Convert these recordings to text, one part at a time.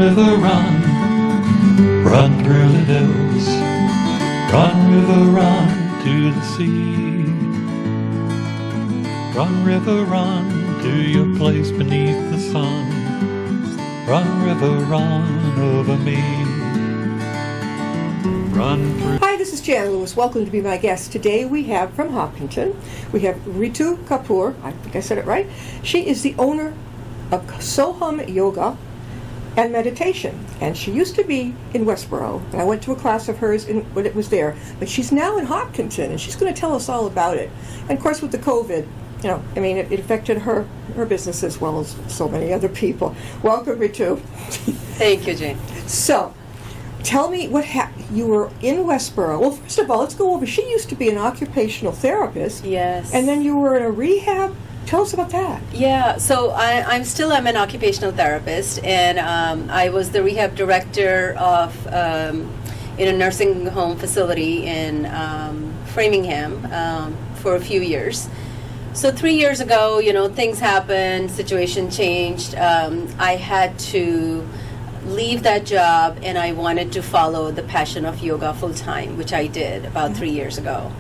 river, run. Run through the hills. Run, river, run to the sea. Run, river, run to your place beneath the sun. Run, river, run over me. Run through. Hi, this is Jan Lewis. Welcome to be my guest. Today we have from Hopkinton, we have Ritu Kapur. I think I said it right. She is the owner of Sohum Yoga and Meditation. And she used to be in Westboro. And I went to a class of hers when it was there. But she's now in Hopkinton, and she's going to tell us all about it. And of course with the COVID, it affected her business as well as so many other people. Welcome, Ritu. Thank you, Jane. So, tell me what you were in Westboro. Well, first of all, let's go over. She used to be an occupational therapist. Yes. And then you were in a rehab. Tell us about that. Yeah, so I'm an occupational therapist, and I was the rehab director of in a nursing home facility in Framingham for a few years. So 3 years ago, things happened, situation changed. I had to leave that job, and I wanted to follow the passion of yoga full time, which I did about 3 years ago.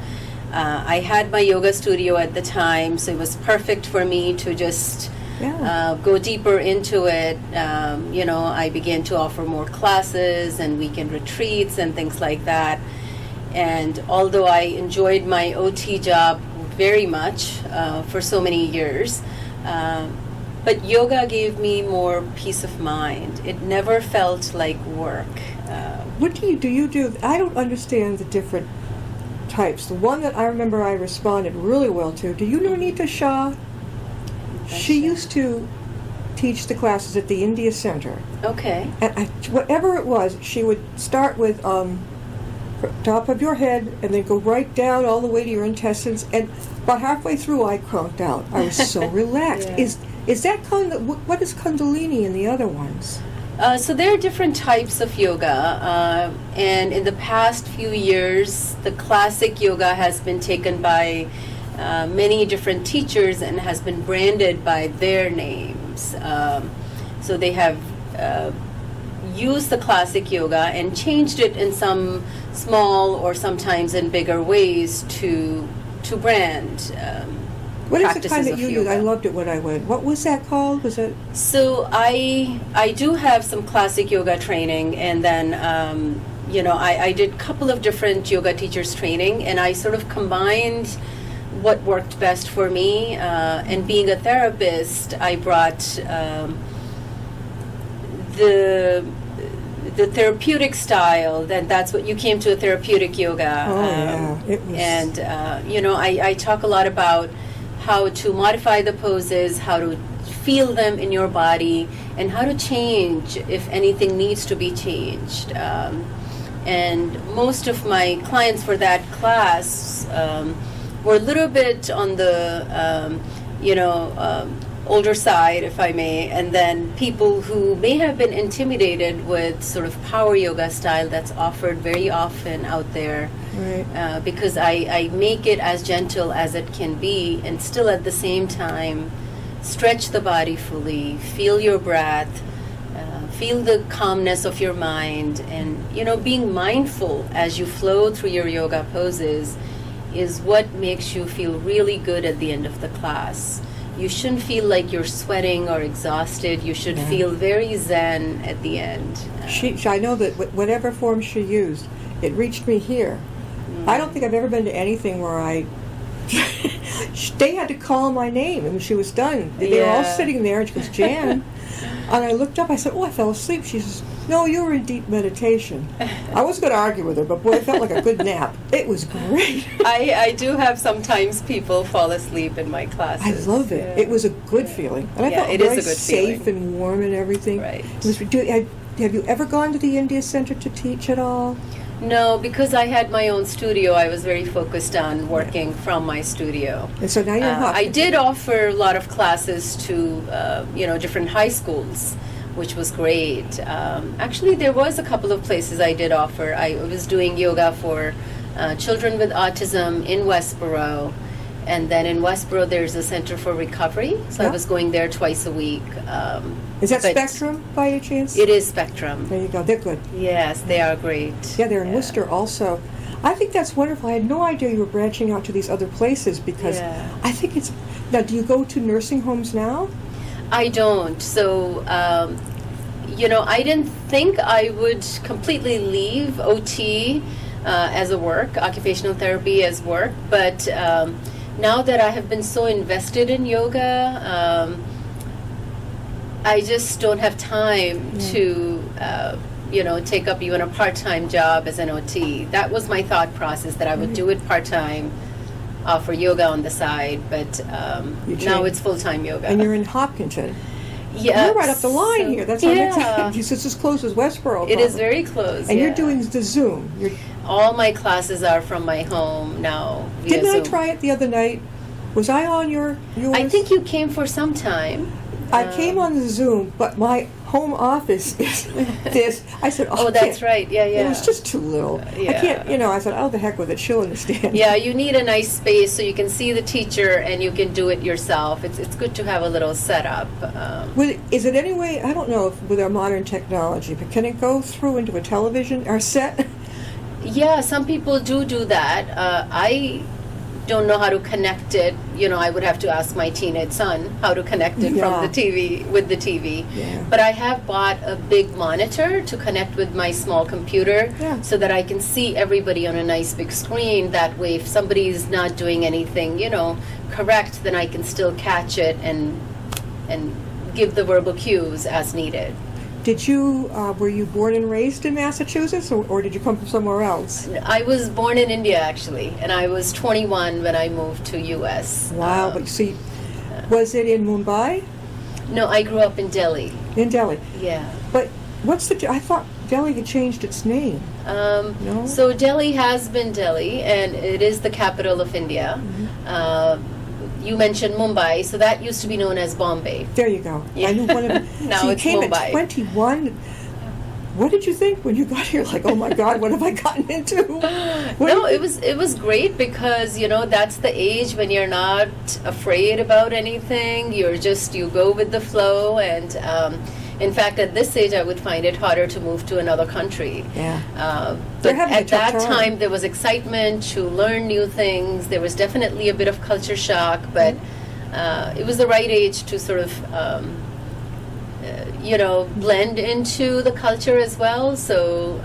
I had my yoga studio at the time, so it was perfect for me to just go deeper into it. I began to offer more classes and weekend retreats and things like that. And although I enjoyed my OT job very much for so many years, but yoga gave me more peace of mind. It never felt like work. What do you do? I don't understand the different types. The one that I remember I responded really well to, do you know Anita Shah? She used to teach the classes at the India Center. Okay. And whatever it was, she would start with top of your head and then go right down all the way to your intestines, and about halfway through I cranked out. I was so relaxed. Yeah. Is that what is Kundalini in the other ones? So there are different types of yoga, and in the past few years, the classic yoga has been taken by many different teachers and has been branded by their names. So they have used the classic yoga and changed it in some small or sometimes in bigger ways to brand what is the kind practices that you of used? yoga. I loved it when I went. What was that called? Was it? So I do have some classic yoga training, and then I did a couple of different yoga teachers training, and I sort of combined what worked best for me. And being a therapist, I brought the therapeutic style. That's what you came to, a therapeutic yoga. Oh yeah, it was. And I talk a lot about how to modify the poses, how to feel them in your body, and how to change if anything needs to be changed. And most of my clients for that class were a little bit on the older side, if I may, and then people who may have been intimidated with sort of power yoga style that's offered very often out there. Right. Because I make it as gentle as it can be, and still at the same time stretch the body fully, feel your breath, feel the calmness of your mind, and being mindful as you flow through your yoga poses is what makes you feel really good at the end of the class. You shouldn't feel like you're sweating or exhausted. You should feel very zen at the end. I know that whatever form she used, it reached me here. I don't think I've ever been to anything where they had to call my name, and when she was done, they were all sitting there, and she goes, Jan. And I looked up, I said, I fell asleep. She says, no, you were in deep meditation. I was going to argue with her, but boy, it felt like a good nap. It was great. I do have sometimes people fall asleep in my classes. I love it. It was a good feeling. And I felt it very is a good safe feeling. and warm and everything. Right. Have you ever gone to the India Center to teach at all? No, because I had my own studio, I was very focused on working from my studio. And so now you're I did offer a lot of classes to, different high schools, which was great. Actually, there was a couple of places I did offer. I was doing yoga for children with autism in Westboro, And then in Westboro, there's a Center for Recovery, so I Yeah. was going there twice a week. Is that but Spectrum by any chance? It is Spectrum. There you go. They're good. Yes, they are great. Yeah, they're in Worcester also. I think that's wonderful. I had no idea you were branching out to these other places because Yeah. I think it's. Now, do you go to nursing homes now? I don't. So, I didn't think I would completely leave OT as a work, occupational therapy as work, but now that I have been so invested in yoga, I just don't have time to, take up even a part-time job as an OT. That was my thought process, that I would do it part-time, offer yoga on the side, but You now changed. it's full-time yoga. And you're in Hopkinton. Yeah, You're right up the line so- here. That's what I'm yeah. saying. It's as close as Westboro. It is probably. very close. And yeah. you're doing the Zoom. All my classes are from my home now. Via Didn't I Zoom. try it the other night? Was I on yours? I think you came for some time. I came on the Zoom, but my home office is this. I said, Oh, I that's can't. right. Yeah, yeah. It was just too little. I yeah. can't, I said, oh, the heck with it. She'll understand. Yeah, you need a nice space so you can see the teacher and you can do it yourself. It's good to have a little setup. Is it any way, I don't know if with our modern technology, but can it go through into a television or set? Yeah, some people do that. I don't know how to connect it. I would have to ask my teenage son how to connect it Yeah. from the TV, with the TV. Yeah. But I have bought a big monitor to connect with my small computer Yeah. so that I can see everybody on a nice big screen. That way, if somebody's not doing anything, correct, then I can still catch it and give the verbal cues as needed. Were you born and raised in Massachusetts or did you come from somewhere else? I was born in India, actually, and I was 21 when I moved to U.S. Wow, but see, was it in Mumbai? No, I grew up in Delhi. In Delhi. Yeah. But I thought Delhi had changed its name. No? So Delhi has been Delhi, and it is the capital of India. You mentioned Mumbai, so that used to be known as Bombay. There you go. Yeah. I knew one of them. Now So you it's came Mumbai. at 21. What did you think when you got here? Like, oh my God, what have I gotten into? No, it was great because that's the age when you're not afraid about anything. You go with the flow, and in fact, at this age, I would find it harder to move to another country. Yeah. But They're having a at tough that time. time, there was excitement to learn new things. There was definitely a bit of culture shock, but it was the right age to sort of, blend into the culture as well. So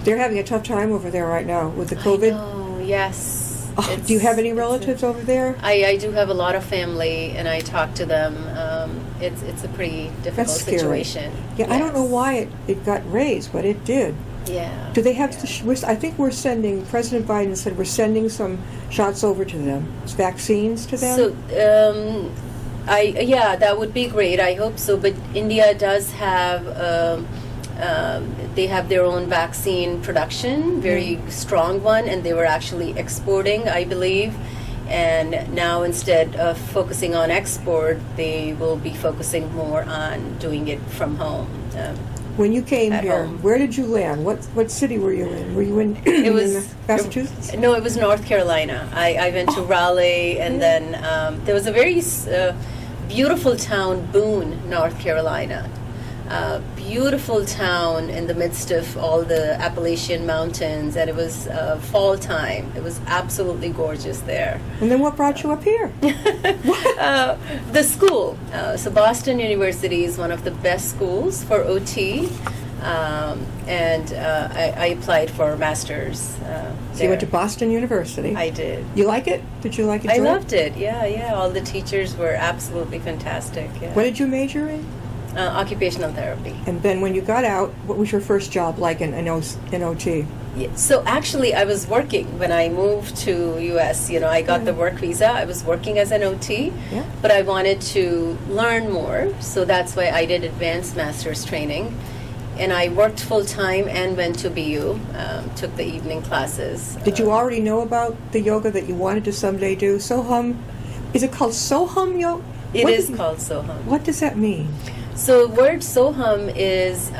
They're having a tough time over there right now with the COVID. Oh, yes. Oh, do you have any It's relatives over there? I do have a lot of family, and I talk to them. It's a pretty difficult That's scary. situation. Yeah, I don't know Yes. why it got raised, but it did. Yeah. Do they have? yeah. I think President Biden said we're sending some shots over to them, vaccines to them. So, that would be great. I hope so. But India does have, they have their own vaccine production, very strong one, and they were actually exporting, I believe. And now instead of focusing on export, they will be focusing more on doing it from home. When you came at here, home. where did you land? What city were you in? Were you in, It was Massachusetts? No, it was North Carolina. I went to Raleigh, and then there was a very beautiful town, Boone, North Carolina. Beautiful town in the midst of all the Appalachian Mountains, and it was fall time. It was absolutely gorgeous there. And then what brought you up here? The school. So Boston University is one of the best schools for OT, and I applied for a master's. So you went to Boston University. I did. You like it? Did you like it? I Joy? loved it. Yeah. All the teachers were absolutely fantastic. Yeah. What did you major in? Occupational therapy. And then when you got out, what was your first job like in OT? Yeah, so actually, I was working when I moved to U.S. I got the work visa. I was working as an OT, Yeah. but I wanted to learn more, so that's why I did advanced master's training. And I worked full time and went to BU, took the evening classes. Did you already know about the yoga that you wanted to someday do? Sohum, is it called Sohum yoga? It is called Sohum. What does that mean? So word Sohum is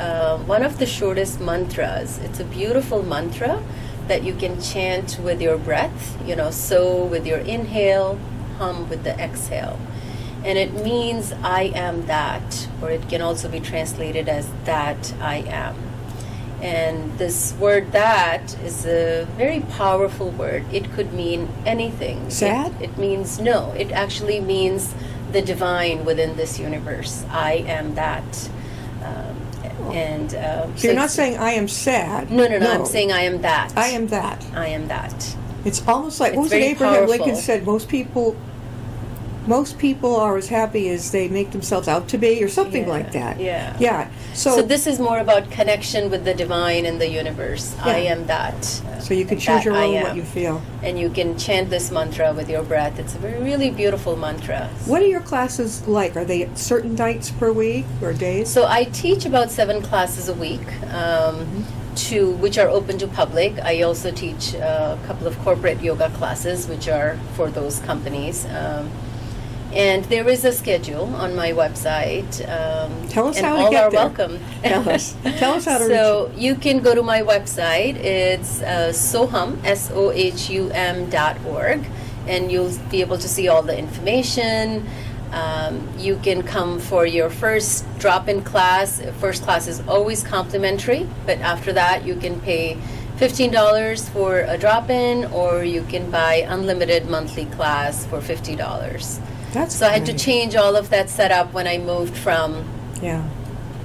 one of the shortest mantras. It's a beautiful mantra, that you can chant with your breath, so with your inhale, hum with the exhale. And it means I am that, or it can also be translated as that I am. And this word that is a very powerful word. It could mean anything. Sad? It means no. It actually means the divine within this universe. I am that. So you're not saying I am sad. No. I'm saying I am that. I am that. I am that. It's almost like, It's what was it very Abraham powerful. Lincoln said, most people are as happy as they make themselves out to be, or something Yeah, like that. yeah. Yeah. So this is more about connection with the divine and the universe. I Yeah. am that. So you can That choose your I own am. what you feel. And you can chant this mantra with your breath. It's a really beautiful mantra. What are your classes like? Are they at certain nights per week or days? So I teach about 7 classes a week, which are open to public. I also teach a couple of corporate yoga classes, which are for those companies. And there is a schedule on my website. Tell us and how to all get are there. welcome. Tell us how to reach So you can go to my website. It's Sohum, SOHUM.org, and you'll be able to see all the information. You can come for your first drop-in class. First class is always complimentary, but after that you can pay $15 for a drop-in, or you can buy unlimited monthly class for $50. That's So I had to great. change all of that setup when I moved from Yeah.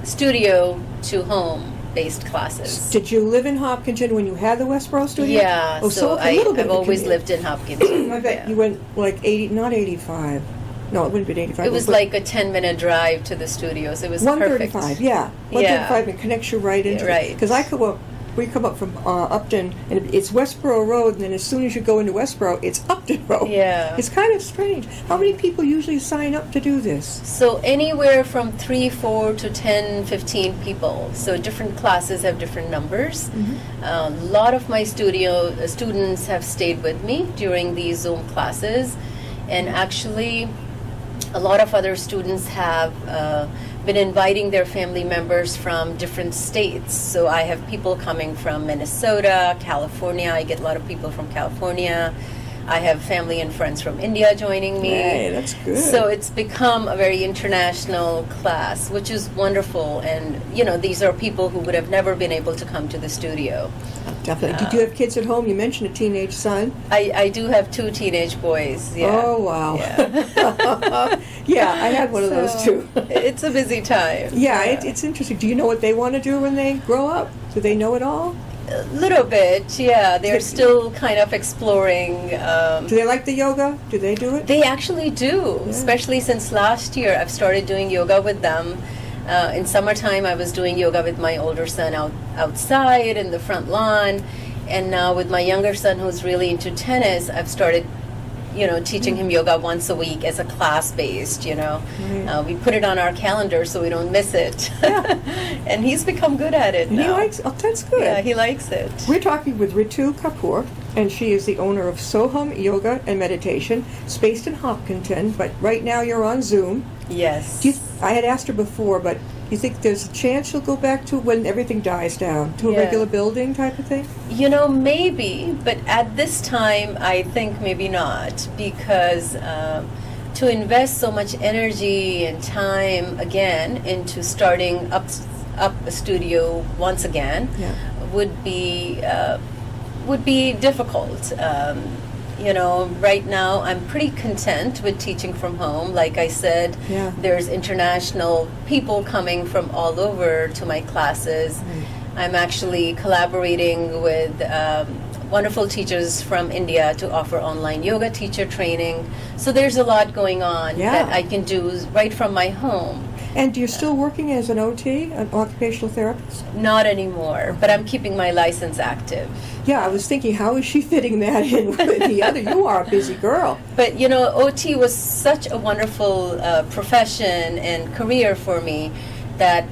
studio to home-based classes. Did you live in Hopkinton when you had the Westboro studio? Yeah, Oh, so a little bit I've of a always commute. lived in Hopkins. I bet Yeah. you went like 80, not 85. No, it wouldn't have been 85. It was but like a 10-minute drive to the studios. It was perfect. 135, yeah. 135 and connects you right into Right. Because we come up from Upton, and it's Westboro Road, and then as soon as you go into Westboro, it's Upton Road. Yeah. It's kind of strange. How many people usually sign up to do this? So anywhere from 3, 4 to 10, 15 people. So different classes have different numbers. A lot of my studio students have stayed with me during these Zoom classes, and actually a lot of other students have been inviting their family members from different states. So I have people coming from Minnesota, California. I get a lot of people from California. I have family and friends from India joining me. Hey, that's good. So it's become a very international class, which is wonderful. And, these are people who would have never been able to come to the studio. Definitely. Did you have kids at home? You mentioned a teenage son. I do have 2 teenage boys. Yeah. Oh, wow. Yeah. Yeah, I had one of those too. It's a busy time. Yeah, it's interesting. Do you know what they want to do when they grow up? Do they know it all? A little bit, yeah. They're still kind of exploring. Do they like the yoga? Do they do it? They actually do, especially since last year. I've started doing yoga with them. In summertime, I was doing yoga with my older son outside in the front lawn. And now with my younger son, who's really into tennis, I've started teaching him yoga once a week as a class-based, we put it on our calendar so we don't miss it. Yeah. And he's become good at it And he now. likes. Oh, that's good. Yeah, he likes it. We're talking with Ritu Kapur, and she is the owner of Sohum Yoga and Meditation. It's based in Hopkinton, but right now you're on Zoom. Yes. I had asked her before, but do you think there's a chance you'll go back to when everything dies down, to a Yeah. regular building type of thing? Maybe, but at this time, I think maybe not, because to invest so much energy and time again into starting up a studio once again Yeah. would be difficult. Right now I'm pretty content with teaching from home. Like I said, Yeah. there's international people coming from all over to my classes. I'm actually collaborating with wonderful teachers from India to offer online yoga teacher training. So there's a lot going on Yeah. that I can do right from my home. And you're still working as an OT, an occupational therapist? Not anymore, but I'm keeping my license active. Yeah, I was thinking, how is she fitting that in with the other? You are a busy girl. But OT was such a wonderful profession and career for me that,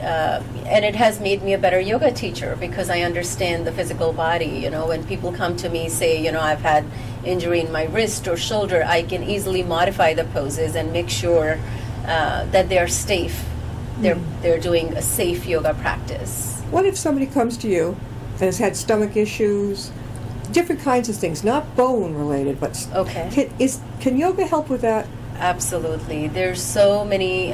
and it has made me a better yoga teacher because I understand the physical body. When people come to me, say, I've had injury in my wrist or shoulder, I can easily modify the poses and make sure that they're safe. They're doing a safe yoga practice. What if somebody comes to you and has had stomach issues, different kinds of things, not bone related, but Okay. Can yoga help with that? Absolutely. There's so many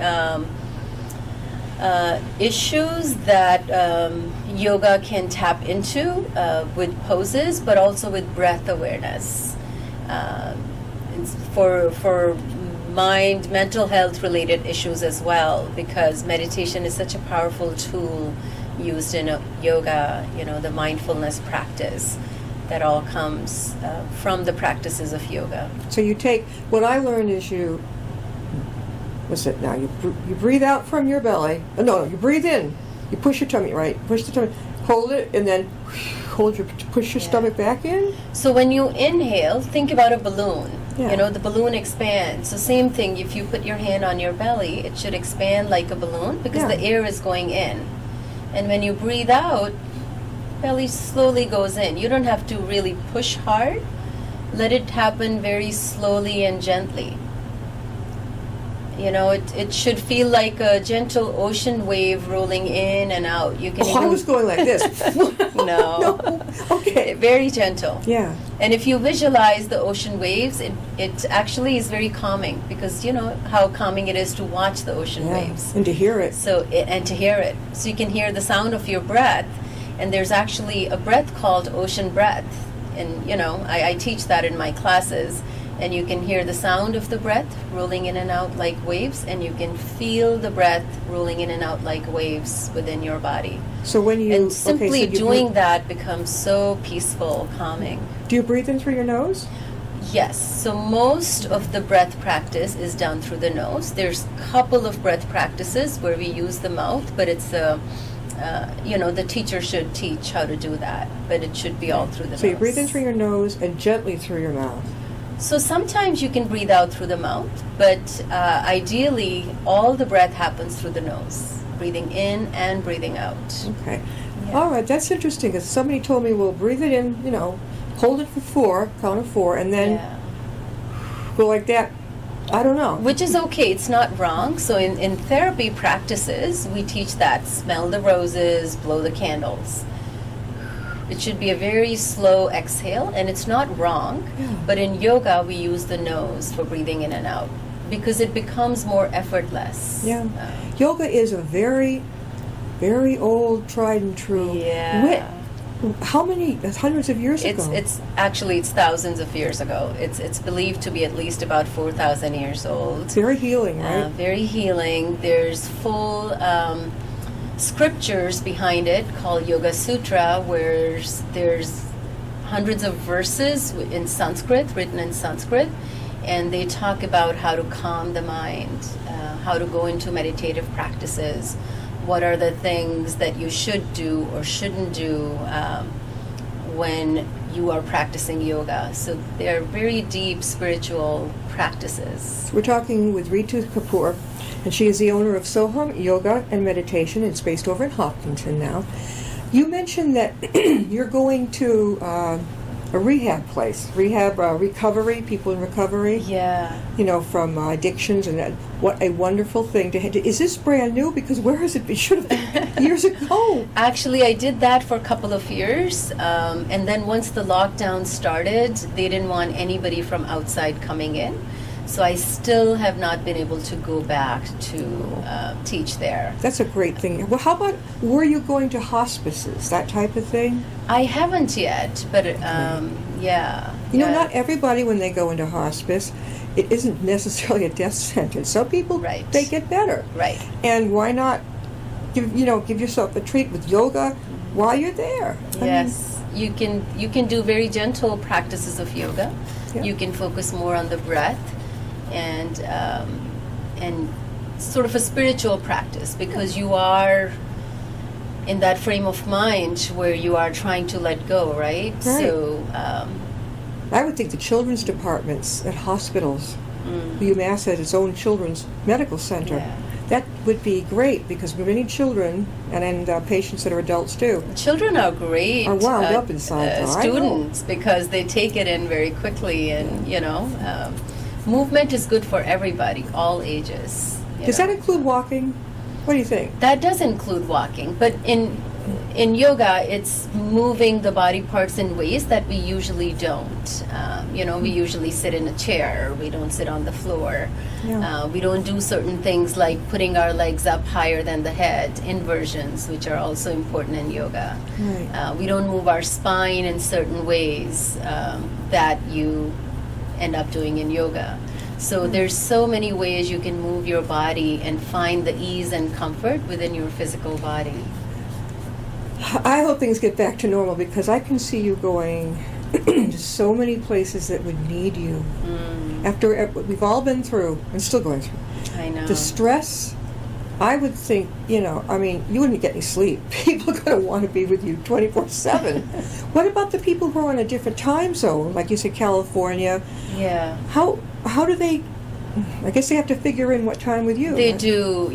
issues that yoga can tap into with poses, but also with breath awareness. It's for mind, mental health related issues as well, because meditation is such a powerful tool used in yoga, the mindfulness practice that all comes from the practices of yoga. So you take, what I learned is what's it now? You breathe out from your belly. No, you breathe in. You push your tummy, right? Push the tummy, hold it, and then push your stomach back in. So when you inhale, think about a balloon. Yeah. The balloon expands. So same thing, if you put your hand on your belly, it should expand like a balloon because the air is going in. And when you breathe out, belly slowly goes in. You don't have to really push hard. Let it happen very slowly and gently. It should feel like a gentle ocean wave rolling in and out. You can. I was going like this. No. Okay. Very gentle. Yeah. And if you visualize the ocean waves, it actually is very calming, because you know how calming it is to watch the ocean waves. And to hear it. And to hear it. So you can hear the sound of your breath. And there's actually a breath called ocean breath. And I teach that in my classes. And you can hear the sound of the breath rolling in and out like waves, and you can feel the breath rolling in and out like waves within your body. So when you And simply doing that becomes so peaceful, calming. Do you breathe in through your nose? Yes. So most of the breath practice is done through the nose. There's a couple of breath practices where we use the mouth, but it's the teacher should teach how to do that, but it should be all through the nose. So you breathe in through your nose and gently through your mouth. So sometimes you can breathe out through the mouth, but ideally all the breath happens through the nose, breathing in and breathing out. Okay. Yeah. All right, that's interesting, because somebody told me, well, breathe it in, hold it for 4, count of 4, and then go like that. I don't know. Which is okay, it's not wrong. So in therapy practices, we teach that. Smell the roses, blow the candles. It should be a very slow exhale, and it's not wrong. Yeah. But in yoga, we use the nose for breathing in and out because it becomes more effortless. Yeah. Yoga is a very, very old, tried and true. Yeah. How many? That's hundreds of years ago. It's thousands of years ago. It's believed to be at least about 4,000 years old. It's very healing, right? Very healing. There's full scriptures behind it called Yoga Sutra, where there's hundreds of verses in Sanskrit, written in Sanskrit, and they talk about how to calm the mind, how to go into meditative practices, what are the things that you should do or shouldn't do when you are practicing yoga. So they're very deep spiritual practices. We're talking with Ritu Kapur, and she is the owner of Sohum Yoga and Meditation. It's based over in Hopkinton now. You mentioned that you're going to a rehab place, recovery, people in recovery. Yeah. From addictions, and that, what a wonderful thing to have. Is this brand new? Because where is it? It should have been years ago. Actually, I did that for a couple of years, and then once the lockdown started, they didn't want anybody from outside coming in. So I still have not been able to go back to teach there. That's a great thing. Well, how about, were you going to hospices, that type of thing? I haven't yet, but yeah. Not everybody, when they go into hospice, it isn't necessarily a death sentence. Some people, they get better. Right. And why not give yourself a treat with yoga while you're there? Yes. You can do very gentle practices of yoga. Yeah. You can focus more on the breath and sort of a spiritual practice, because you are in that frame of mind where you are trying to let go, right? So I would think the children's departments at hospitals, UMass has its own children's medical center. Yeah. That would be great, because many children and patients that are adults too children are great, are wound up inside students, because they take it in very quickly, and movement is good for everybody, all ages. Does that include walking? What do you think? That does include walking, but in yoga, it's moving the body parts in ways that we usually don't. We usually sit in a chair. We don't sit on the floor. Yeah. We don't do certain things like putting our legs up higher than the head, inversions, which are also important in yoga. Right. We don't move our spine in certain ways that you end up doing in yoga. So there's so many ways you can move your body and find the ease and comfort within your physical body. I hope things get back to normal because I can see you going to so many places that would need you. After what we've all been through and still going through. I know. The stress, I would think, you wouldn't get any sleep. People are going to want to be with you 24/7. What about the people who are on a different time zone, like you said, California? Yeah. How do they? I guess they have to figure in what time with you. They do.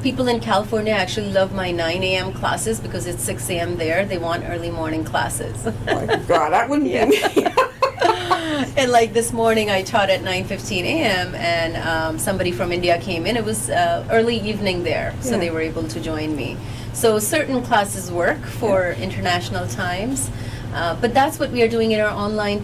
People in California actually love my 9 a.m. classes because it's 6 a.m. there. They want early morning classes. Oh my God, that wouldn't be me. And like this morning, I taught at 9:15 a.m. and somebody from India came in. It was early evening there, so Yeah. they were able to join me. So certain classes work for international times. But that's what we are doing in our online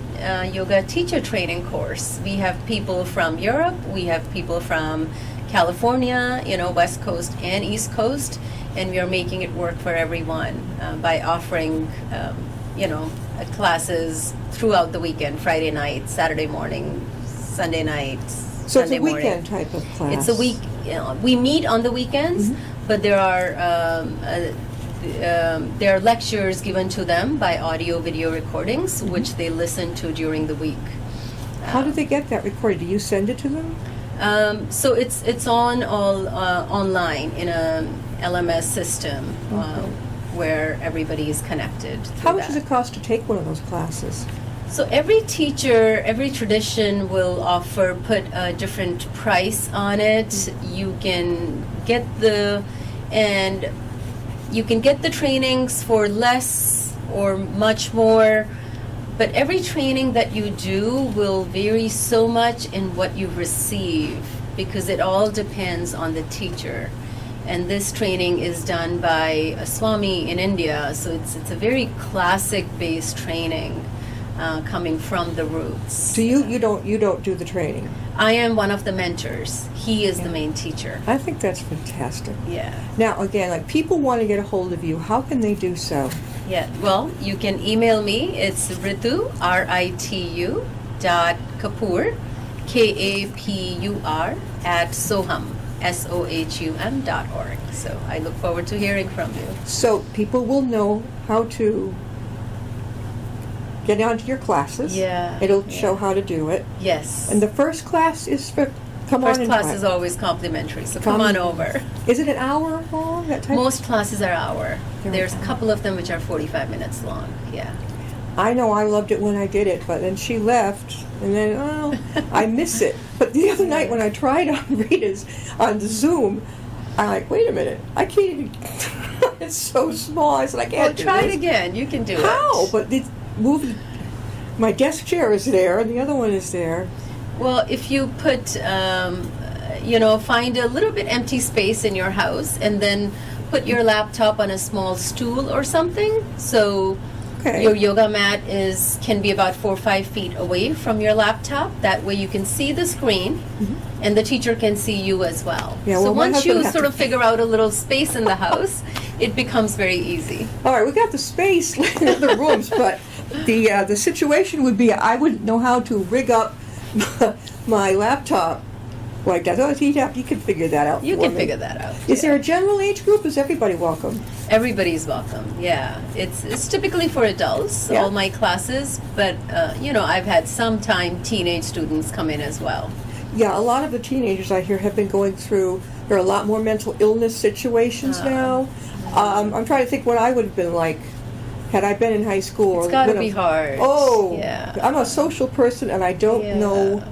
yoga teacher training course. We have people from Europe, we have people from California, West Coast and East Coast, and we are making it work for everyone by offering, classes throughout the weekend, Friday night, Saturday morning, Sunday night, So Sunday it's a morning. weekend type of class. It's a week. We meet on the weekends, but there are lectures given to them by audio video recordings, which they listen to during the week. How do they get that recorded? Do you send it to them? So it's on all online in a LMS system where everybody is connected. How much does it cost to take one of those classes? So every teacher, every tradition will put a different price on it. You can get the trainings for less or much more, but every training that you do will vary so much in what you receive because it all depends on the teacher. And this training is done by a Swami in India, so it's a very classic-based training coming from the roots. So you don't do the training? I am one of the mentors. He is the main teacher. I think that's fantastic. Yeah. Now, again, like people want to get a hold of you. How can they do so? Yeah. Well, you can email me. It's Ritu, RITU .Kapur, KAPUR @ SOHUM.org. So I look forward to hearing from you. So people will know how to get onto your classes. Yeah. It'll show how to do it. Yes. And the first class is for come First on and class try. is always complimentary, so come on over. Is it an hour long? That type? Most classes are hour. They're There's a an hour. couple of them which are 45 minutes long. Yeah. I know I loved it when I did it, but then she left, and then I miss it. But the other night when I tried on Rita's on the Zoom, I'm like, wait a minute, I can't even. It's so small. I said I can't. Well, do try this. it again. You can do it. How? But it's moved. My desk chair is there, and the other one is there. Well, if you put, find a little bit empty space in your house, and then put your laptop on a small stool or something, so Okay. your yoga mat can be about 4 or 5 feet away from your laptop. That way you can see the screen, and the teacher can see you as well. Yeah, So well, my once you husband sort has of figure out a little space in the house, it becomes very easy. All right, we got the space in the other rooms, but the situation would be I wouldn't know how to rig up my laptop like that. Oh, you can figure that out. You for can me. figure that out. Is yeah. there a general age group? Is everybody welcome? Everybody's welcome. Yeah, it's typically for adults. Yeah. All my classes, but I've had sometime teenage students come in as well. Yeah, a lot of the teenagers I hear have been going through. There are a lot more mental illness situations now. I'm trying to think what I would have been like had I been in high school. It's got to been be hard. Oh, yeah. I'm a social person, and I don't Yeah. know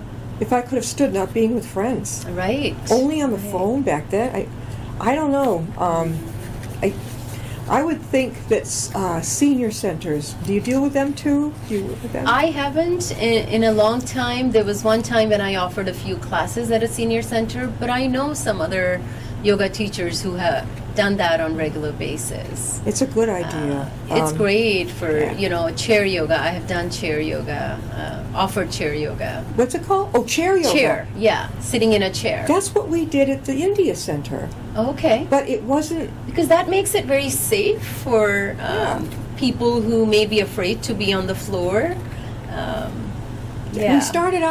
if I could have stood not being with friends. Right. Only on the Right. phone back then. I don't know. I would think that senior centers. Do you deal with them too? Do you work with them? I haven't in a long time. There was one time when I offered a few classes at a senior center, but I know some other yoga teachers who have done that on regular basis. It's a good idea. It's great for, yeah. chair yoga. I have done chair yoga, offered chair yoga. What's it called? Oh, chair yoga. Chair, yeah, sitting in a chair. That's what we did at the India Center. Okay. But it wasn't... Because that makes it very safe for people who may be afraid to be on the floor. We started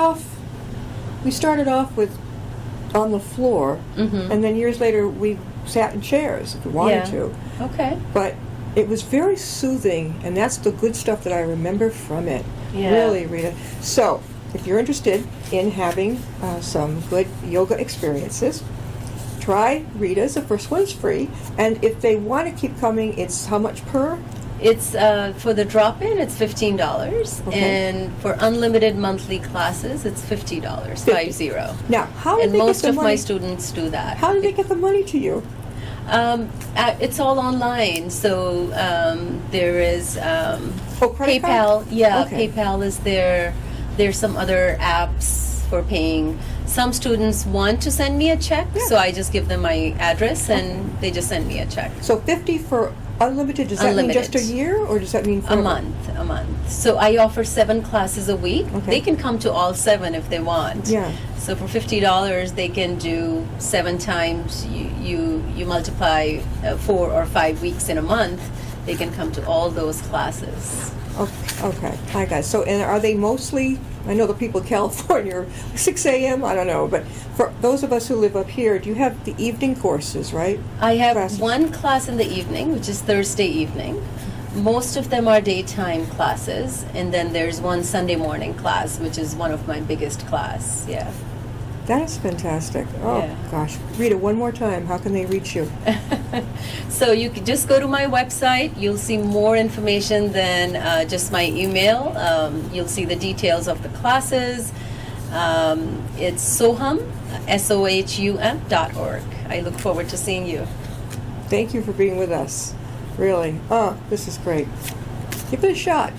off with on the floor, and then years later we sat in chairs if we wanted to. Okay. But it was very soothing, and that's the good stuff that I remember from it. Yeah. Really, Rita. So, if you're interested in having some good yoga experiences, try Rita's. The first one's free, and if they want to keep coming, it's how much per? It's for the drop-in, it's $15, and for unlimited monthly classes, it's $50. 50. Now, how do And they most get the of money? my students do that. How do they get the money to you? It's all online, so there is credit PayPal. card? Yeah, Okay. PayPal is there. There's some other apps for paying. Some students want to send me a check, so I just give them my address, and they just send me a check. So 50 for unlimited. Does that mean just a year, or does that mean A forever? month. So I offer 7 classes a week. Okay. They can come to all 7 if they want. Yeah. So for $50, they can do 7 times. You multiply 4 or 5 weeks in a month. They can come to all those classes. Okay, I got it. So, and are they mostly, I know the people in California are 6 a.m., I don't know, but for those of us who live up here, do you have the evening courses, right? I have Classes. 1 class in the evening, which is Thursday evening. Most of them are daytime classes, and then there's 1 Sunday morning class, which is one of my biggest class. Yeah. That is fantastic. Oh, Yeah. gosh. Rita, one more time, how can they reach you? So you can just go to my website. You'll see more information than just my email. You'll see the details of the classes. It's Sohum, SOHUM.org. I look forward to seeing you. Thank you for being with us. Really. Oh, this is great. Give it a shot.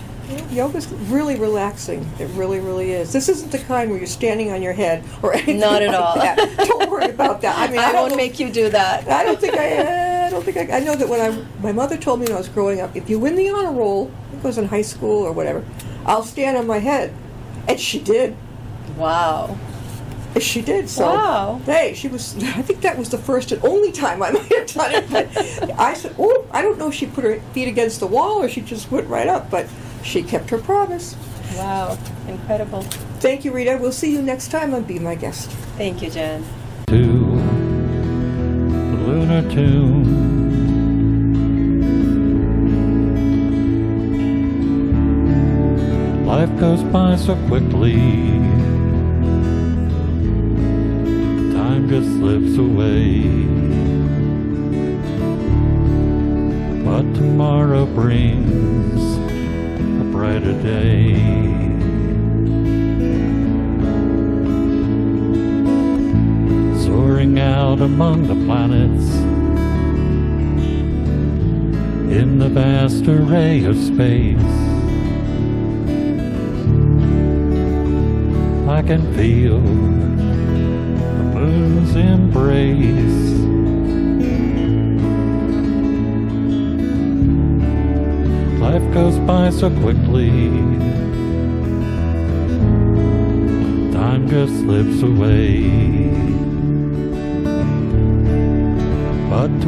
Yoga's really relaxing. It really, really is. This isn't the kind where you're standing on your head or anything Not at like all. that. Don't worry about that. I mean, I don't won't know- make you do that. I don't think I know that when my mother told me when I was growing up, if you win the honor roll, I think it was in high school or whatever, I'll stand on my head. And she did. Wow. She did. So, Wow. hey, I think that was the first and only time I might have done it. But I said, oh, I don't know if she put her feet against the wall or she just went right up, but she kept her promise. Wow. Incredible. Thank you, Rita. We'll see you next time on Be My Guest. Thank you, Jen. To the lunar tune. Life goes by so quickly, time just slips away. But tomorrow brings a brighter day. Soaring out among the planets in the vast array of space, I can feel the moon's embrace. Life goes by so quickly, time just slips away. But